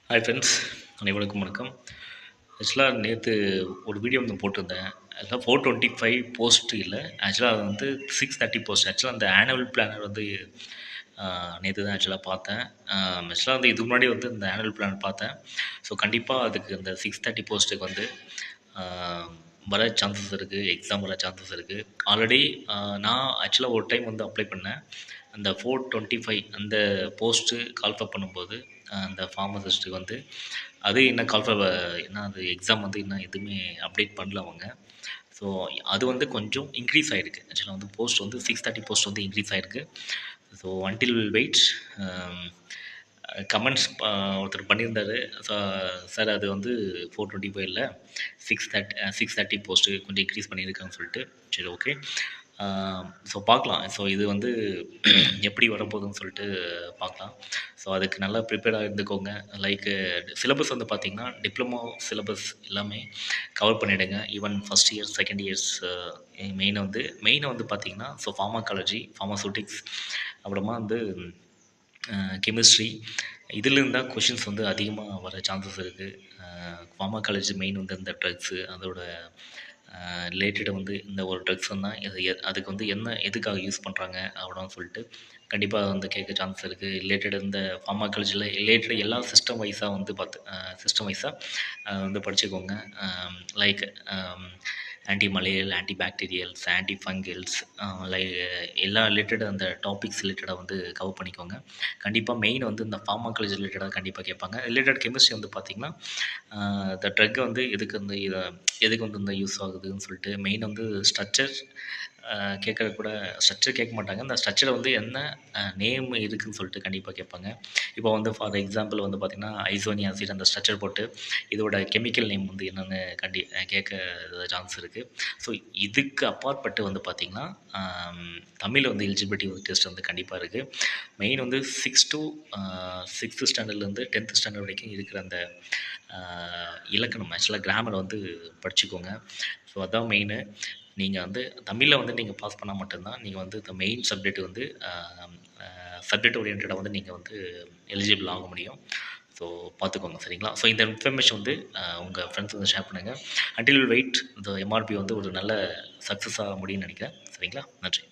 Hi friends, அனைவருக்கும் வணக்கம். ஆக்சுவலாக நேற்று ஒரு வீடியோ வந்து போட்டிருந்தேன். ஆக்சுவலாக 425 போஸ்ட் இல்லை, ஆக்சுவலாக அது வந்து 630 போஸ்ட். ஆக்சுவலாக அந்த ஆனுவல் பிளானர் வந்து நேற்று தான் ஆக்சுவலாக பார்த்தேன். ஆக்சுவலாக வந்து இதுக்கு முன்னாடி வந்து இந்த ஆனுவல் பிளான் பார்த்தேன். ஸோ கண்டிப்பாக அதுக்கு இந்த 630 போஸ்ட்டுக்கு வந்து ஆஹ், வர சான்சஸ் இருக்குது, எக்ஸாம் வர சான்சஸ் இருக்குது. ஆல்ரெடி நான் ஆக்சுவலாக ஒரு டைம் வந்து அப்ளை பண்ணேன். அந்த 425 அந்த போஸ்ட்டு கால்ஃபர் பண்ணும்போது அந்த ஃபார்மசிஸ்ட்டுக்கு வந்து அது இன்னும் கால்ஃபர் இன்னும் அது எக்ஸாம் வந்து இன்னும் எதுவுமே அப்டேட் பண்ணல அவங்க. ஸோ அது வந்து கொஞ்சம் இன்க்ரீஸ் ஆகிருக்கு. ஆக்சுவலாக வந்து போஸ்ட் வந்து 630 போஸ்ட் வந்து இன்க்ரீஸ் ஆகிருக்கு. So until will wait. Comments ஒருத்தர் பண்ணியிருந்தாரு. ஸோ சார் அது வந்து 425 இல்லை, 630 போஸ்ட்டு கொஞ்சம் இன்க்ரீஸ் பண்ணியிருக்காங்கன்னு சொல்லிட்டு. சரி, ஓகே. ஸோ பார்க்கலாம். ஸோ இது வந்து எப்படி வரப்போகுதுன்னு சொல்லிட்டு பார்க்கலாம். ஸோ அதுக்கு நல்லா ப்ரிப்பேர்டாக இருந்துக்கோங்க. லைக்கு சிலபஸ் வந்து பார்த்திங்கன்னா டிப்ளமோ சிலபஸ் எல்லாமே கவர் பண்ணிவிடுங்க. Even first year second years மெயினாக வந்து பார்த்திங்கன்னா ஸோ ஃபார்மாகாலஜி, ஃபார்மாசூட்டிக்ஸ், அப்புறமா வந்து கெமிஸ்ட்ரி, இதிலேருந்து தான் கொஷின்ஸ் வந்து அதிகமாக வர சான்சஸ் இருக்குது. ஃபார்மாகாலஜி மெயின் வந்து இந்த ட்ரக்ஸு அதோட ரிலேட்டடாக வந்து இந்த ஒரு ட்ரக்ஸ் தான் அதுக்கு வந்து எதுக்காக யூஸ் பண்ணுறாங்க அப்படின்னு சொல்லிட்டு கண்டிப்பாக வந்து கேட்க சான்ஸ் இருக்குது. ரிலேட்டட் இந்த ஃபார்மாகாலஜியில் ரிலேட்டட் எல்லா சிஸ்டம் வைஸாக வந்து சிஸ்டம் வைஸாக வந்து படிச்சுக்கோங்க. Like anti malarial, anti bacterials, anti fungals, like எல்லா ரிலேட்டட் அந்த டாபிக்ஸ் ரிலேட்டடாக வந்து கவர் பண்ணிக்கோங்க. கண்டிப்பாக மெயின் வந்து இந்த ஃபார்மாகாலஜி ரிலேட்டடாக கண்டிப்பாக கேட்பாங்க. ரிலேட்டட் கெமிஸ்ட்ரி வந்து பார்த்திங்கன்னா இந்த ட்ரக் வந்து எதுக்கு வந்து இந்த யூஸ் ஆகுதுன்னு சொல்லிட்டு மெயின் வந்து ஸ்ட்ரக்சர் கேட்குறது கூட ஸ்ட்ரக்சர் கேட்க மாட்டாங்க. அந்த ஸ்ட்ரக்சரை வந்து என்ன நேம் இருக்குதுன்னு சொல்லிட்டு கண்டிப்பாக கேட்பாங்க. இப்போ வந்து ஃபார் எக்ஸாம்பிள் வந்து பார்த்திங்கன்னா ஐசோனியாசிட் அந்த ஸ்ட்ரக்சர் போட்டு இதோட கெமிக்கல் நேம் வந்து என்னென்னு கேட்க சான்ஸ் இருக்குது. ஸோ இதுக்கு அப்பாற்பட்டு வந்து பார்த்திங்கன்னா தமிழில் வந்து எலிஜிபிலிட்டி டெஸ்ட் வந்து கண்டிப்பாக இருக்குது. மெயின் வந்து 6th ஸ்டாண்டர்ட்லேருந்து 10th ஸ்டாண்டர்ட் வரைக்கும் இருக்கிற அந்த இலக்கணம் ஆக்சுவலாக கிராமரை வந்து படிச்சுக்கோங்க. ஸோ அதுதான் மெயினு. நீங்கள் வந்து தமிழில் வந்து நீங்கள் பாஸ் பண்ணால் மட்டும்தான் நீங்கள் வந்து இந்த மெயின் சப்ஜெக்ட் வந்து சப்ஜெக்ட் ஓரியன்டாக வந்து நீங்கள் வந்து எலிஜிபிள் ஆக முடியும். ஸோ பார்த்துக்கோங்க, சரிங்களா? ஸோ இந்த இன்ஃபர்மேஷன் வந்து உங்கள் ஃப்ரெண்ட்ஸ் வந்து ஷேர் பண்ணுங்கள். அன்டில் வெயிட் இந்த எம்ஆர்பி வந்து ஒரு நல்ல சக்ஸஸாக முடியும்னு நினைக்கிறேன். சரிங்களா? நன்றி.